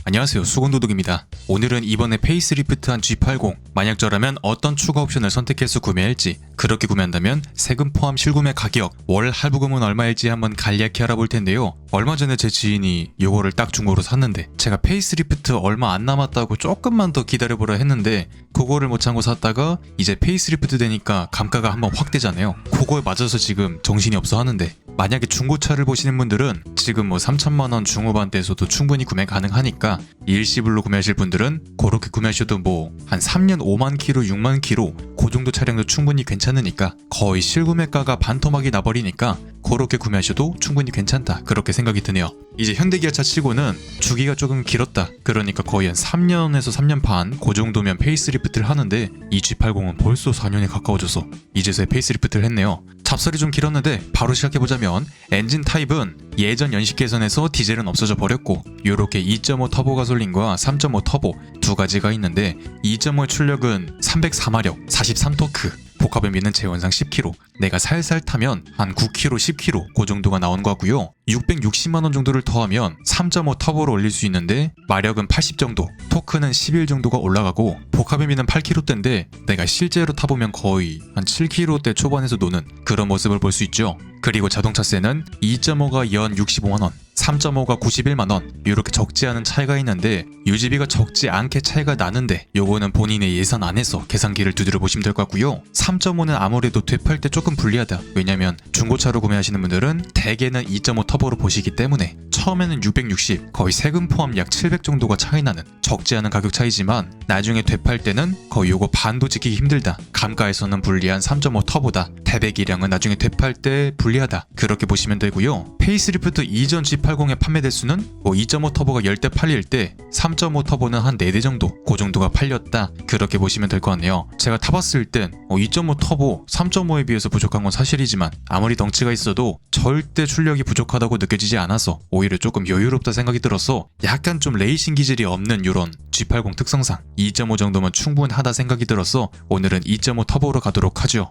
안녕하세요, 수건도둑입니다. 오늘은 이번에 페이스리프트한 G80 만약 저라면 어떤 추가 옵션을 선택해서 구매할지, 그렇게 구매한다면 세금 포함 실구매 가격, 월 할부금은 얼마일지 한번 간략히 알아볼 텐데요. 얼마 전에 제 지인이 요거를 딱 중고로 샀는데 제가 페이스리프트 얼마 안 남았다고 조금만 더 기다려보라 했는데 그거를 못 참고 샀다가 이제 페이스리프트 되니까 감가가 한번 확 되잖아요. 그거에 맞아서 지금 정신이 없어 하는데, 만약에 중고차를 보시는 분들은 지금 뭐 3천만원 중후반대에서도 충분히 구매 가능하니까 일시불로 구매하실 분들은 그렇게 구매하셔도 뭐 한 3년 5만 킬로 6만 킬로 그 정도 차량도 충분히 괜찮으니까, 거의 실구매가가 반토막이 나버리니까 그렇게 구매하셔도 충분히 괜찮다, 그렇게 생각이 드네요. 이제 현대기아차 치고는 주기가 조금 길었다, 그러니까 거의 한 3년에서 3년 반 그 정도면 페이스리프트를 하는데 이 G80은 벌써 4년이 가까워져서 이제서야 페이스리프트를 했네요. 잡설이 좀 길었는데 바로 시작해보자면, 엔진 타입은 예전 연식 개선에서 디젤은 없어져 버렸고 요렇게 2.5 터보 가솔린과 3.5 터보 두 가지가 있는데, 2.5 출력은 304마력 43토크, 복합음미는 제원상 10km, 내가 살살 타면 한 9km 10km 그 정도가 나오는 거고요. 660만원 정도를 더하면 3.5 터보로 올릴 수 있는데 마력은 80 정도, 토크는 11 정도가 올라가고, 복합음미는 8km대인데 내가 실제로 타보면 거의 한 7km대 초반에서 노는 그런 모습을 볼 수 있죠. 그리고 자동차세는 2.5가 연 65만원, 3.5가 91만원, 이렇게 적지 않은 차이가 있는데 유지비가 적지 않게 차이가 나는데 요거는 본인의 예산 안에서 계산기를 두드려 보시면 될 것 같고요. 3.5는 아무래도 되팔 때 조금 불리하다. 왜냐면 중고차로 구매하시는 분들은 대개는 2.5 터보로 보시기 때문에 처음에는 660, 거의 세금 포함 약 700 정도가 차이 나는 적지 않은 가격 차이지만, 나중에 되팔 때는 거의 요거 반도 지키기 힘들다, 감가에서는 불리한 3.5 터보다, 대배기량은 나중에 되팔 때 불리하다, 그렇게 보시면 되고요. 페이스리프트 이전 G80의 판매 대수는 뭐 2.5 터보가 10대 팔릴 때 3.5 터보는 한 4대 정도, 그 정도가 팔렸다, 그렇게 보시면 될 것 같네요. 제가 타봤을 땐 2.5 터보 3.5에 비해서 부족한 건 사실이지만 아무리 덩치가 있어도 절대 출력이 부족하다고 느껴지지 않아서 오히려 조금 여유롭다 생각이 들어서, 약간 좀 레이싱 기질이 없는 요런 G80 특성상 2.5 정도면 충분하다 생각이 들어서 오늘은 2.5 터보로 가도록 하죠.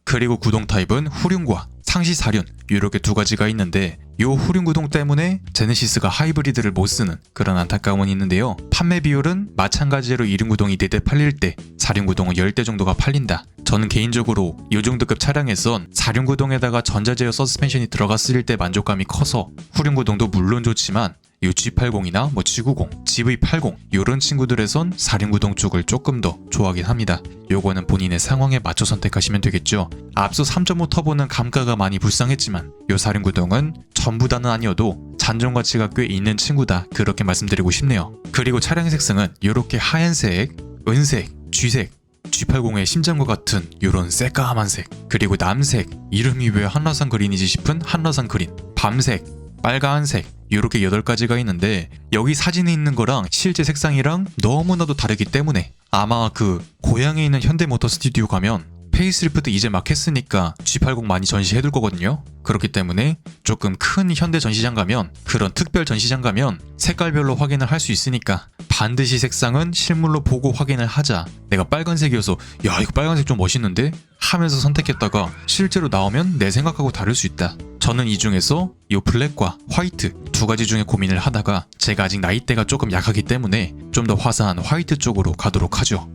그리고 구동 타입은 후륜과 상시 사륜, 이렇게 두 가지가 있는데, 요 후륜 구동 때문에 제네시스가 하이브리드를 못 쓰는 그런 안타까움은 있는데요. 판매 비율은 마찬가지로 2륜 구동이 4대 팔릴 때 4륜 구동은 10대 정도가 팔린다. 저는 개인적으로 요 정도급 차량에선 4륜 구동에다가 전자제어 서스펜션이 들어갔을 때 만족감이 커서 후륜 구동도 물론 좋지만 요 G80이나 뭐 G90, GV80 요런 친구들에선 4륜 구동 쪽을 조금 더 좋아하긴 합니다. 요거는 본인의 상황에 맞춰 선택하시면 되겠죠. 앞서 3.5 터보는 감가가 많이 불쌍했지만 요 4륜 구동은 전부 다는 아니어도 잔존 가치가 꽤 있는 친구다, 그렇게 말씀드리고 싶네요. 그리고 차량 색상은 요렇게 하얀색, 은색, 쥐색, G80의 심장과 같은 요런 새까만 색, 그리고 남색, 이름이 왜 한라산 그린이지 싶은 한라산 그린, 밤색, 빨간색, 이렇게 8가지가 있는데, 여기 사진에 있는 거랑 실제 색상이랑 너무나도 다르기 때문에 아마 그 고향에 있는 현대모터 스튜디오 가면 페이스리프트 이제 막 했으니까 G80 많이 전시해둘 거거든요. 그렇기 때문에 조금 큰 현대 전시장 가면, 그런 특별 전시장 가면 색깔별로 확인을 할 수 있으니까 반드시 색상은 실물로 보고 확인을 하자. 내가 빨간색이어서 야 이거 빨간색 좀 멋있는데? 하면서 선택했다가 실제로 나오면 내 생각하고 다를 수 있다. 저는 이 중에서 이 블랙과 화이트 두 가지 중에 고민을 하다가 제가 아직 나이대가 조금 약하기 때문에 좀 더 화사한 화이트 쪽으로 가도록 하죠.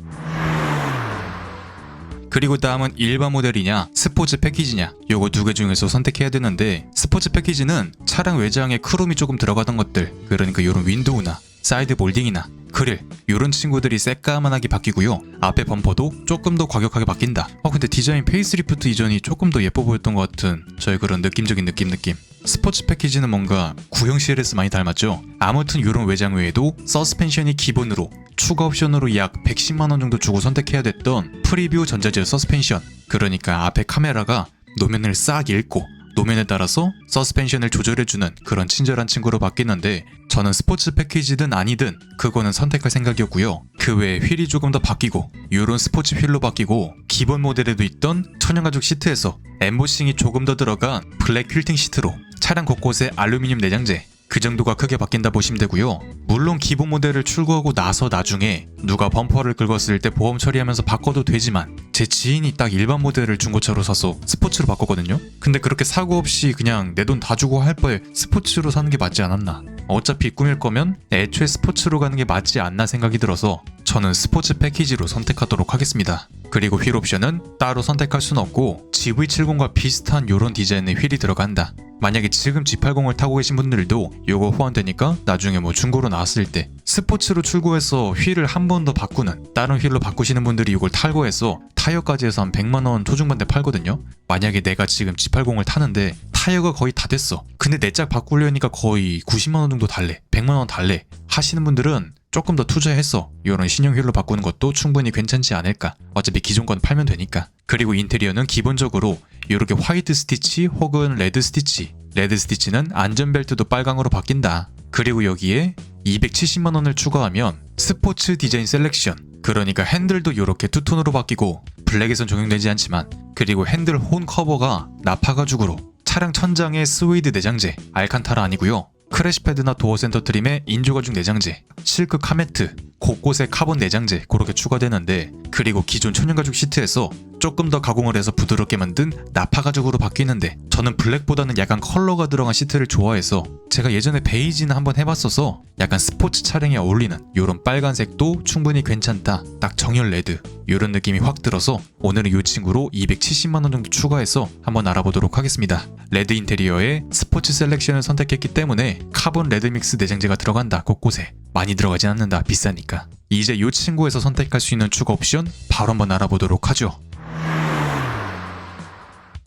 그리고 다음은 일반 모델이냐 스포츠 패키지냐, 요거 두 개 중에서 선택해야 되는데, 스포츠 패키지는 차량 외장에 크롬이 조금 들어가던 것들, 그러니까 요런 윈도우나 사이드 몰딩이나 그릴, 요런 친구들이 새까만하게 바뀌고요. 앞에 범퍼도 조금 더 과격하게 바뀐다. 근데 디자인 페이스리프트 이전이 조금 더 예뻐 보였던 것 같은 저의 그런 느낌적인 느낌. 스포츠 패키지는 뭔가 구형 CLS 많이 닮았죠. 아무튼 요런 외장 외에도 서스펜션이 기본으로 추가 옵션으로 약 110만원 정도 주고 선택해야 됐던 프리뷰 전자제어 서스펜션, 그러니까 앞에 카메라가 노면을 싹 읽고 노면에 따라서 서스펜션을 조절해주는 그런 친절한 친구로 바뀌는데, 저는 스포츠 패키지든 아니든 그거는 선택할 생각이었고요. 그 외에 휠이 조금 더 바뀌고 요런 스포츠 휠로 바뀌고, 기본 모델에도 있던 천연가죽 시트에서 엠보싱이 조금 더 들어간 블랙 퀼팅 시트로 차량 곳곳에 알루미늄 내장재, 그 정도가 크게 바뀐다 보시면 되고요. 물론 기본 모델을 출고하고 나서 나중에 누가 범퍼를 긁었을 때 보험 처리하면서 바꿔도 되지만 제 지인이 딱 일반 모델을 중고차로 사서 스포츠로 바꿨거든요. 근데 그렇게 사고 없이 그냥 내 돈 다 주고 할 바에 스포츠로 사는 게 맞지 않았나. 어차피 꾸밀 거면 애초에 스포츠로 가는 게 맞지 않나 생각이 들어서 저는 스포츠 패키지로 선택하도록 하겠습니다. 그리고 휠 옵션은 따로 선택할 수는 없고 GV70과 비슷한 요런 디자인의 휠이 들어간다. 만약에 지금 G80을 타고 계신 분들도 요거 호환되니까 나중에 뭐 중고로 나왔을 때 스포츠로 출고해서 휠을 한 번 더 바꾸는 다른 휠로 바꾸시는 분들이 이걸 탈거해서 타이어까지 해서 한 100만원 초중반대 팔거든요. 만약에 내가 지금 G80을 타는데 타이어가 거의 다 됐어. 근데 내 짝 바꾸려니까 거의 90만원 정도 달래, 100만원 달래 하시는 분들은 조금 더 투자해서 이런 신형 휠로 바꾸는 것도 충분히 괜찮지 않을까. 어차피 기존 건 팔면 되니까. 그리고 인테리어는 기본적으로 이렇게 화이트 스티치 혹은 레드 스티치. 레드 스티치는 안전벨트도 빨강으로 바뀐다. 그리고 여기에 270만원을 추가하면 스포츠 디자인 셀렉션, 그러니까 핸들도 이렇게 투톤으로 바뀌고 블랙에선 적용되지 않지만, 그리고 핸들 혼 커버가 나파 가죽으로, 차량 천장에 스웨이드 내장재, 알칸타라 아니고요. 크래시패드나 도어 센터 트림에 인조가죽 내장재, 실크 카메트, 곳곳에 카본 내장재 그렇게 추가되는데, 그리고 기존 천연가죽 시트에서 조금 더 가공을 해서 부드럽게 만든 나파 가죽으로 바뀌는데, 저는 블랙보다는 약간 컬러가 들어간 시트를 좋아해서 제가 예전에 베이지는 한번 해봤어서 약간 스포츠 차량에 어울리는 요런 빨간색도 충분히 괜찮다, 딱 정열 레드 요런 느낌이 확 들어서 오늘은 이 친구로 270만원 정도 추가해서 한번 알아보도록 하겠습니다. 레드 인테리어에 스포츠 셀렉션을 선택했기 때문에 카본 레드 믹스 내장재가 들어간다. 곳곳에 많이 들어가진 않는다, 비싸니까. 이제 이 친구에서 선택할 수 있는 추가 옵션 바로 한번 알아보도록 하죠.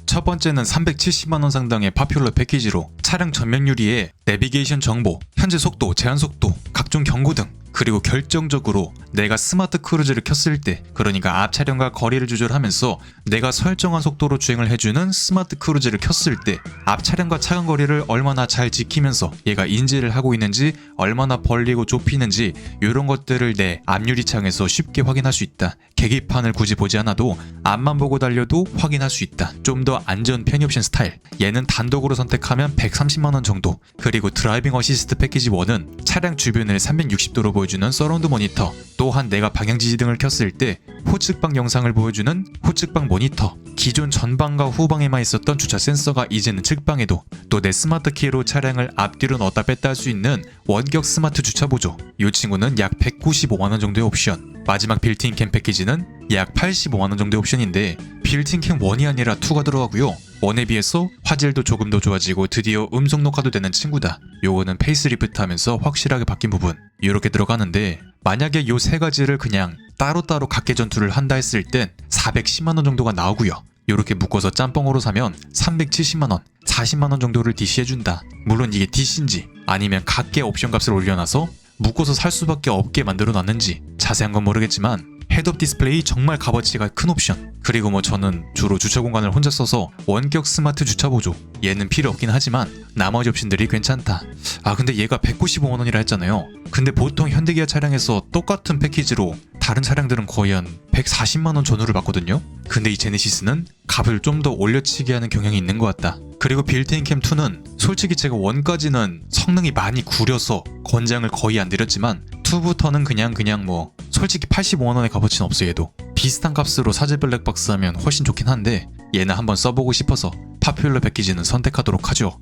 첫 번째는 370만원 상당의 파퓰러 패키지로 차량 전면 유리에 내비게이션 정보, 현재 속도, 제한 속도, 각종 경고등, 그리고 결정적으로 내가 스마트 크루즈를 켰을 때, 그러니까 앞 차량과 거리를 조절하면서 내가 설정한 속도로 주행을 해주는 스마트 크루즈를 켰을 때 앞 차량과 차간 거리를 얼마나 잘 지키면서 얘가 인지를 하고 있는지, 얼마나 벌리고 좁히는지 이런 것들을 내 앞유리창에서 쉽게 확인할 수 있다. 계기판을 굳이 보지 않아도 앞만 보고 달려도 확인할 수 있다. 좀 더 안전 편의 옵션 스타일. 얘는 단독으로 선택하면 130만원 정도. 그리고 드라이빙 어시스트 패키지 1은 차량 주변을 360도로 보여주는 서라운드 모니터, 또한 내가 방향 지시등을 켰을 때 후측방 영상을 보여주는 후측방 모니터, 기존 전방과 후방에만 있었던 주차 센서가 이제는 측방에도, 또 내 스마트 키로 차량을 앞뒤로 넣었다 뺐다 할 수 있는 원격 스마트 주차 보조. 이 친구는 약 195만원 정도의 옵션. 마지막 빌트인 캠 패키지는 약 85만원 정도의 옵션인데 빌트인 캠 1이 아니라 2가 들어가고요. 1에 비해서 화질도 조금 더 좋아지고 드디어 음성 녹화도 되는 친구다. 요거는 페이스리프트 하면서 확실하게 바뀐 부분 이렇게 들어가는데, 만약에 요 세 가지를 그냥 따로따로 각계 전투를 한다 했을 땐 410만원 정도가 나오고요. 요렇게 묶어서 짬뽕으로 사면 370만원, 40만원 정도를 DC해준다. 물론 이게 DC인지 아니면 각계 옵션 값을 올려놔서 묶어서 살 수밖에 없게 만들어놨는지 자세한 건 모르겠지만 헤드업 디스플레이 정말 값어치가 큰 옵션. 그리고 뭐 저는 주로 주차 공간을 혼자 써서 원격 스마트 주차 보조, 얘는 필요 없긴 하지만 나머지 옵션들이 괜찮다. 아 근데 얘가 195만원이라 했잖아요. 근데 보통 현대기아 차량에서 똑같은 패키지로 다른 차량들은 거의 한 140만원 전후를 받거든요. 근데 이 제네시스는 값을 좀 더 올려치게 하는 경향이 있는 것 같다. 그리고 빌트인 캠 2는 솔직히 제가 1까지는 성능이 많이 구려서 권장을 거의 안 드렸지만 2부터는 그냥 뭐 솔직히 85만원의 값어치는 없어. 얘도 비슷한 값으로 사제 블랙박스 하면 훨씬 좋긴 한데 얘는 한번 써보고 싶어서 파퓰러 패키지는 선택하도록 하죠.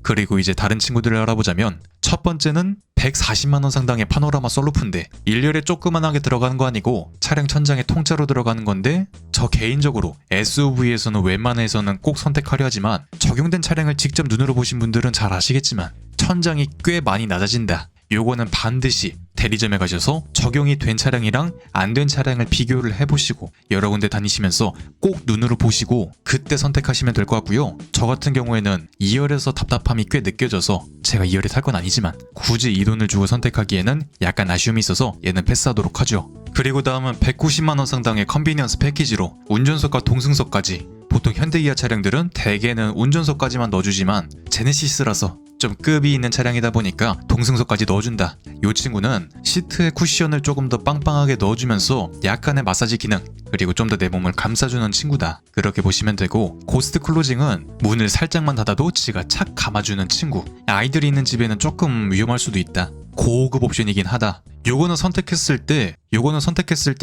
그리고 이제 다른 친구들을 알아보자면, 첫 번째는 140만원 상당의 파노라마 썬루프인데 1열에 조그만하게 들어가는 거 아니고 차량 천장에 통짜로 들어가는 건데, 저 개인적으로 SUV에서는 웬만해서는 꼭 선택하려 하지만 적용된 차량을 직접 눈으로 보신 분들은 잘 아시겠지만 천장이 꽤 많이 낮아진다. 요거는 반드시 대리점에 가셔서 적용이 된 차량이랑 안 된 차량을 비교를 해보시고 여러 군데 다니시면서 꼭 눈으로 보시고 그때 선택하시면 될 것 같고요. 저 같은 경우에는 2열에서 답답함이 꽤 느껴져서 제가 2열에 탈 건 아니지만 굳이 이 돈을 주고 선택하기에는 약간 아쉬움이 있어서 얘는 패스하도록 하죠. 그리고 다음은 190만원 상당의 컨비니언스 패키지로 운전석과 동승석까지. 보통 현대기아 차량들은 대개는 운전석까지만 넣어주지만 제네시스라서 좀 급이 있는 차량이다 보니까 동승석까지 넣어준다. 이 친구는 시트에 쿠션을 조금 더 빵빵하게 넣어주면서 약간의 마사지 기능, 그리고 좀 더 내 몸을 감싸주는 친구다. 그렇게 보시면 되고, 고스트 클로징은 문을 살짝만 닫아도 지가 착 감아주는 친구. 아이들이 있는 집에는 조금 위험할 수도 있다. 고급 옵션이긴 하다. 요거는 선택했을 때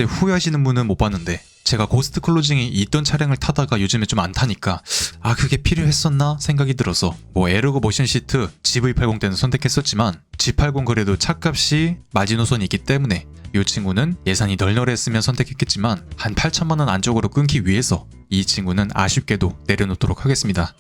후회하시는 분은 못 봤는데, 제가 고스트 클로징이 있던 차량을 타다가 요즘에 좀 안 타니까 그게 필요했었나 생각이 들어서 에르고 모션 시트 GV80 때는 선택했었지만 G80 그래도 차값이 마지노선이 있기 때문에 이 친구는 예산이 널널했으면 선택했겠지만 한 8천만 원 안쪽으로 끊기 위해서 이 친구는 아쉽게도 내려놓도록 하겠습니다.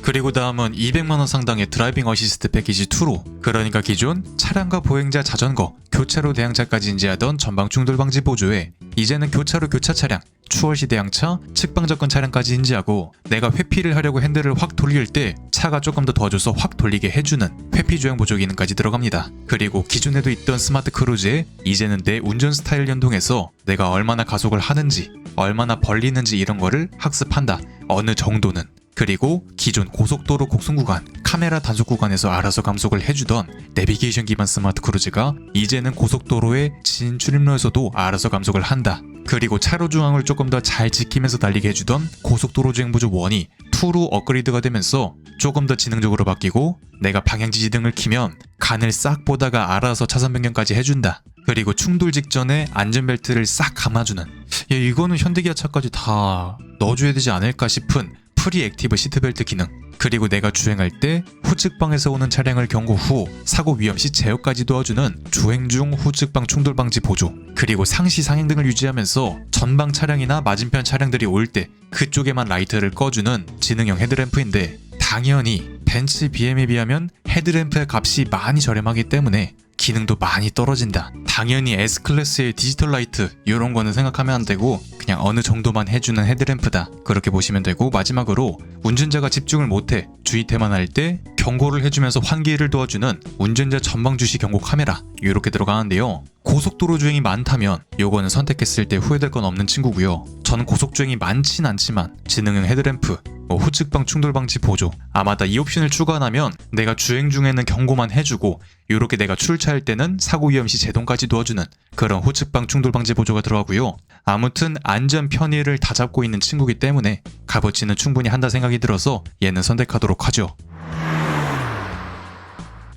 그리고 다음은 200만원 상당의 드라이빙 어시스트 패키지 2로, 그러니까 기존 차량과 보행자 자전거, 교차로 대항차까지 인지하던 전방 충돌 방지 보조에 이제는 교차로 교차 차량, 추월시 대항차, 측방 접근 차량까지 인지하고 내가 회피를 하려고 핸들을 확 돌릴 때 차가 조금 더 도와줘서 확 돌리게 해주는 회피 조향 보조 기능까지 들어갑니다. 그리고 기존에도 있던 스마트 크루즈에 이제는 내 운전 스타일 연동해서 내가 얼마나 가속을 하는지, 얼마나 벌리는지 이런 거를 학습한다. 어느 정도는. 그리고 기존 고속도로 곡선 구간, 카메라 단속 구간에서 알아서 감속을 해주던 내비게이션 기반 스마트 크루즈가 이제는 고속도로의 진출입로에서도 알아서 감속을 한다. 그리고 차로 중앙을 조금 더 잘 지키면서 달리게 해주던 고속도로 주행 보조 1이 2로 업그레이드가 되면서 조금 더 지능적으로 바뀌고 내가 방향지시 등을 키면 간을 싹 보다가 알아서 차선 변경까지 해준다. 그리고 충돌 직전에 안전벨트를 싹 감아주는, 이거는 현대기아 차까지 다 넣어줘야 되지 않을까 싶은 프리 액티브 시트벨트 기능. 그리고 내가 주행할 때 후측방에서 오는 차량을 경고 후 사고 위험 시 제어까지 도와주는 주행 중 후측방 충돌 방지 보조. 그리고 상시 상행 등을 유지하면서 전방 차량이나 맞은편 차량들이 올 때 그쪽에만 라이트를 꺼주는 지능형 헤드램프인데, 당연히 벤츠 BM에 비하면 헤드램프의 값이 많이 저렴하기 때문에 기능도 많이 떨어진다. 당연히 S클래스의 디지털 라이트 이런 거는 생각하면 안 되고 그냥 어느 정도만 해주는 헤드램프다. 그렇게 보시면 되고, 마지막으로 운전자가 집중을 못해 주의태만 할 때 경고를 해주면서 환기를 도와주는 운전자 전방 주시 경고 카메라 이렇게 들어가는데요. 고속도로 주행이 많다면 요거는 선택했을 때 후회될 건 없는 친구고요. 저는 고속주행이 많진 않지만 지능형 헤드램프, 후측방 충돌 방지 보조, 아마다 이 옵션을 추가하면 내가 주행 중에는 경고만 해주고 이렇게 내가 출차할 때는 사고 위험 시 제동까지 도와주는 그런 후측방 충돌 방지 보조가 들어가고요. 아무튼 안전 편의를 다 잡고 있는 친구기 때문에 값어치는 충분히 한다 생각이 들어서 얘는 선택하도록 하죠.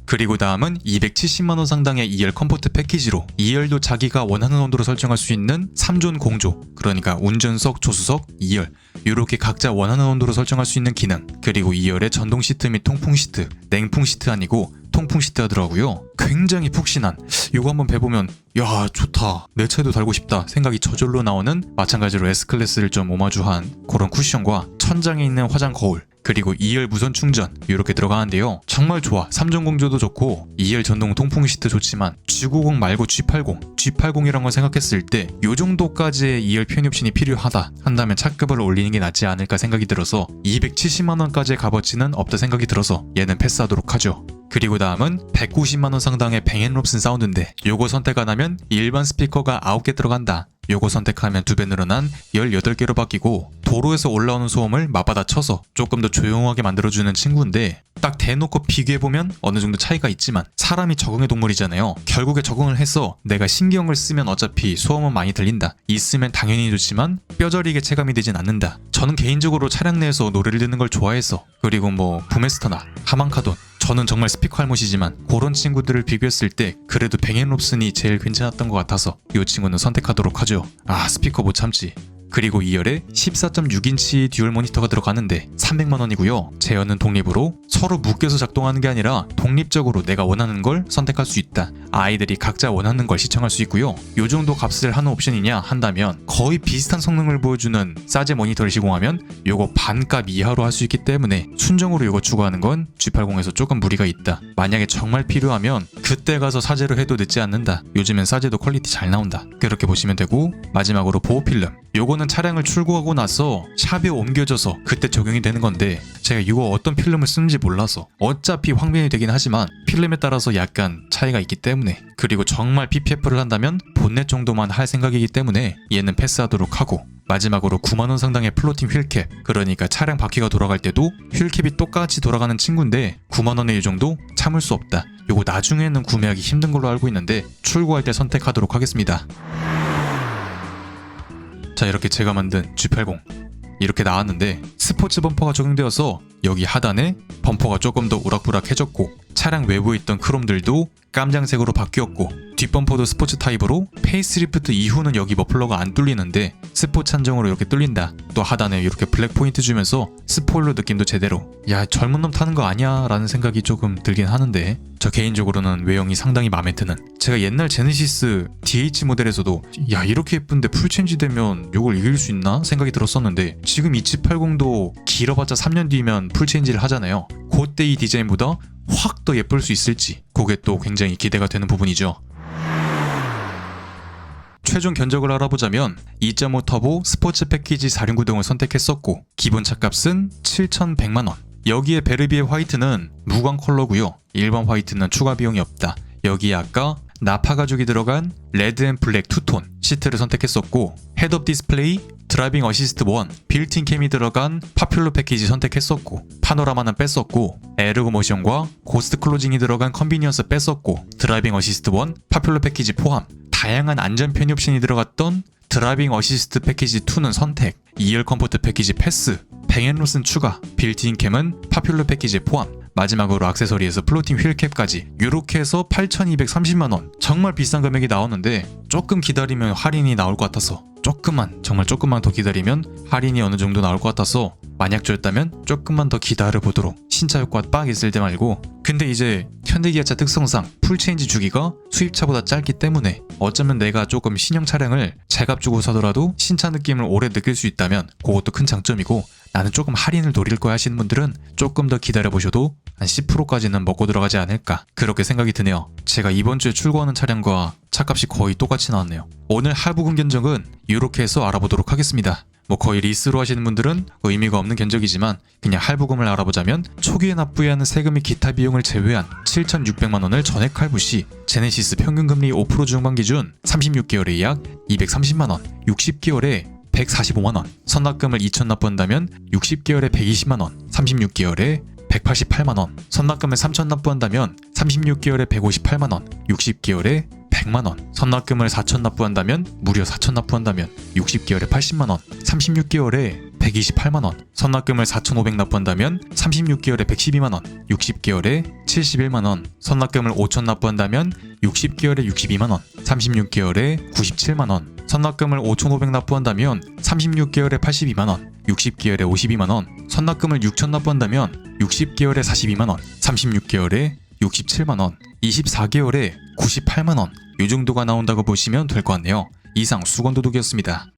그리고 다음은 270만원 상당의 2열 컴포트 패키지로 2열도 자기가 원하는 온도로 설정할 수 있는 3존 공조, 그러니까 운전석, 조수석, 2열 이렇게 각자 원하는 온도로 설정할 수 있는 기능, 그리고 2열에 전동 시트 및 통풍 시트, 냉풍 시트 아니고 통풍 시트가 들어가고요. 굉장히 푹신한, 이거 한번 배보면 야 좋다, 내 차에도 달고 싶다 생각이 저절로 나오는, 마찬가지로 S클래스를 좀 오마주한 그런 쿠션과 천장에 있는 화장 거울, 그리고 2열 무선 충전 이렇게 들어가는데요. 정말 좋아. 3전 공조도 좋고 2열 전동 통풍 시트 좋지만 G90 말고 G80이란 걸 생각했을 때 이 정도까지의 2열 편의 옵션이 필요하다 한다면 차급을 올리는 게 낫지 않을까 생각이 들어서 270만원까지의 값어치는 없다 생각이 들어서 얘는 패스하도록 하죠. 그리고 다음은 190만원 상당의 뱅앤롭슨 사운드인데, 요거 선택 안 하면 일반 스피커가 9개 들어간다. 요거 선택하면 2배 늘어난 18개로 바뀌고 도로에서 올라오는 소음을 맞받아 쳐서 조금 더 조용하게 만들어주는 친구인데, 딱 대놓고 비교해보면 어느 정도 차이가 있지만 사람이 적응의 동물이잖아요. 결국에 적응을 해서 내가 신경을 쓰면 어차피 소음은 많이 들린다. 있으면 당연히 좋지만 뼈저리게 체감이 되진 않는다. 저는 개인적으로 차량 내에서 노래를 듣는 걸 좋아해서, 그리고 부메스터나 하만카돈, 저는 정말 스피커 할못이지만 그런 친구들을 비교했을 때 그래도 뱅앤롭슨이 제일 괜찮았던 것 같아서 이 친구는 선택하도록 하죠. 스피커 못 참지. 그리고 2열에 14.6인치 듀얼 모니터가 들어가는데 300만원이고요. 제어는 독립으로 서로 묶여서 작동하는 게 아니라 독립적으로 내가 원하는 걸 선택할 수 있다. 아이들이 각자 원하는 걸 시청할 수 있고요. 요 정도 값을 하는 옵션이냐 한다면 거의 비슷한 성능을 보여주는 사제 모니터를 시공하면 요거 반값 이하로 할 수 있기 때문에 순정으로 요거 추가하는 건 G80에서 조금 무리가 있다. 만약에 정말 필요하면 그때 가서 사제로 해도 늦지 않는다. 요즘엔 사제도 퀄리티 잘 나온다. 그렇게 보시면 되고, 마지막으로 보호필름, 요거는 차량을 출고하고 나서 샵에 옮겨져서 그때 적용이 되는 건데 제가 이거 어떤 필름을 쓰는지 몰라요. 몰라서. 어차피 황변이 되긴 하지만 필름에 따라서 약간 차이가 있기 때문에, 그리고 정말 PPF를 한다면 본넷 정도만 할 생각이기 때문에 얘는 패스하도록 하고, 마지막으로 9만원 상당의 플로팅 휠캡, 그러니까 차량 바퀴가 돌아갈 때도 휠캡이 똑같이 돌아가는 친구인데 9만원의 이 정도 참을 수 없다. 요거 나중에는 구매하기 힘든 걸로 알고 있는데 출고할 때 선택하도록 하겠습니다. 자, 이렇게 제가 만든 G80 이렇게 나왔는데, 스포츠 범퍼가 적용되어서 여기 하단에 범퍼가 조금 더 우락부락해졌고, 차량 외부에 있던 크롬들도 깜장색으로 바뀌었고, 뒷범퍼도 스포츠 타입으로 페이스리프트 이후는 여기 머플러가 안 뚫리는데 스포츠 한정으로 이렇게 뚫린다. 또 하단에 이렇게 블랙 포인트 주면서 스포일러 느낌도 제대로. 야, 젊은 놈 타는 거 아니야 라는 생각이 조금 들긴 하는데, 저 개인적으로는 외형이 상당히 마음에 드는, 제가 옛날 제네시스 DH 모델에서도 야, 이렇게 예쁜데 풀체인지 되면 이걸 이길 수 있나 생각이 들었었는데, 지금 이 G80도 길어봤자 3년 뒤면 풀체인지를 하잖아요. 그때 이 디자인보다 확 더 예쁠 수 있을지, 그게 또 굉장히 기대가 되는 부분이죠. 최종 견적을 알아보자면 2.5 터보 스포츠 패키지 4륜구동을 선택했었고, 기본 차값은 7,100만원. 여기에 베르비에 화이트는 무광 컬러고요. 일반 화이트는 추가 비용이 없다. 여기에 아까 나파 가죽이 들어간 레드 앤 블랙 투톤 시트를 선택했었고, 헤드업 디스플레이, 드라이빙 어시스트 1, 빌트인 캠이 들어간 파퓰러 패키지 선택했었고, 파노라마는 뺐었고, 에르고 모션과 고스트 클로징이 들어간 컨비니언스 뺐었고, 드라이빙 어시스트 1, 파퓰러 패키지 포함, 다양한 안전 편의 옵션이 들어갔던 드라이빙 어시스트 패키지 2는 선택, 2열 컴포트 패키지 패스, 뱅앤로슨 추가, 빌트인 캠은 파퓰러 패키지 포함, 마지막으로 액세서리에서 플로팅 휠캡까지, 이렇게 해서 8,230만원. 정말 비싼 금액이 나오는데 조금 기다리면 할인이 나올 것 같아서, 정말 조금만 더 기다리면 할인이 어느 정도 나올 것 같아서 만약저였다면 조금만 더 기다려보도록. 신차 효과 빡 있을 때 말고. 근데 이제 현대기아차 특성상 풀체인지 주기가 수입차보다 짧기 때문에 어쩌면 내가 조금 신형 차량을 제값 주고 사더라도 신차 느낌을 오래 느낄 수 있다면 그것도 큰 장점이고, 나는 조금 할인을 노릴 거야 하시는 분들은 조금 더 기다려보셔도 한 10%까지는 먹고 들어가지 않을까, 그렇게 생각이 드네요. 제가 이번 주에 출고하는 차량과 차값이 거의 똑같이 나왔네요. 오늘 할부금 견적은 이렇게 해서 알아보도록 하겠습니다. 거의 리스로 하시는 분들은 의미가 없는 견적이지만, 그냥 할부금을 알아보자면 초기에 납부해야 하는 세금 및 기타 비용을 제외한 7,600만원을 전액 할부 시 제네시스 평균금리 5% 중반 기준 36개월에 약 230만원, 60개월에 145만원, 선납금을 2,000 납부한다면 60개월에 120만원, 36개월에 188만원, 선납금을 3,000 납부한다면 36개월에 158만원, 60개월에 100만원, 선납금을 4,000 납부한다면 무려 4,000 납부한다면 60개월에 80만원, 36개월에 128만원, 선납금을 4,500 납부한다면 36개월에 112만원, 60개월에 71만원, 선납금을 5,000 납부한다면 60개월에 62만원, 36개월에 97만원, 선납금을 5,500 납부한다면 36개월에 82만원, 60개월에 52만원, 선납금을 6,000 납부한다면 60개월에 42만원, 36개월에 67만원, 24개월에 98만원, 이 정도가 나온다고 보시면 될 것 같네요. 이상 수건도둑이었습니다.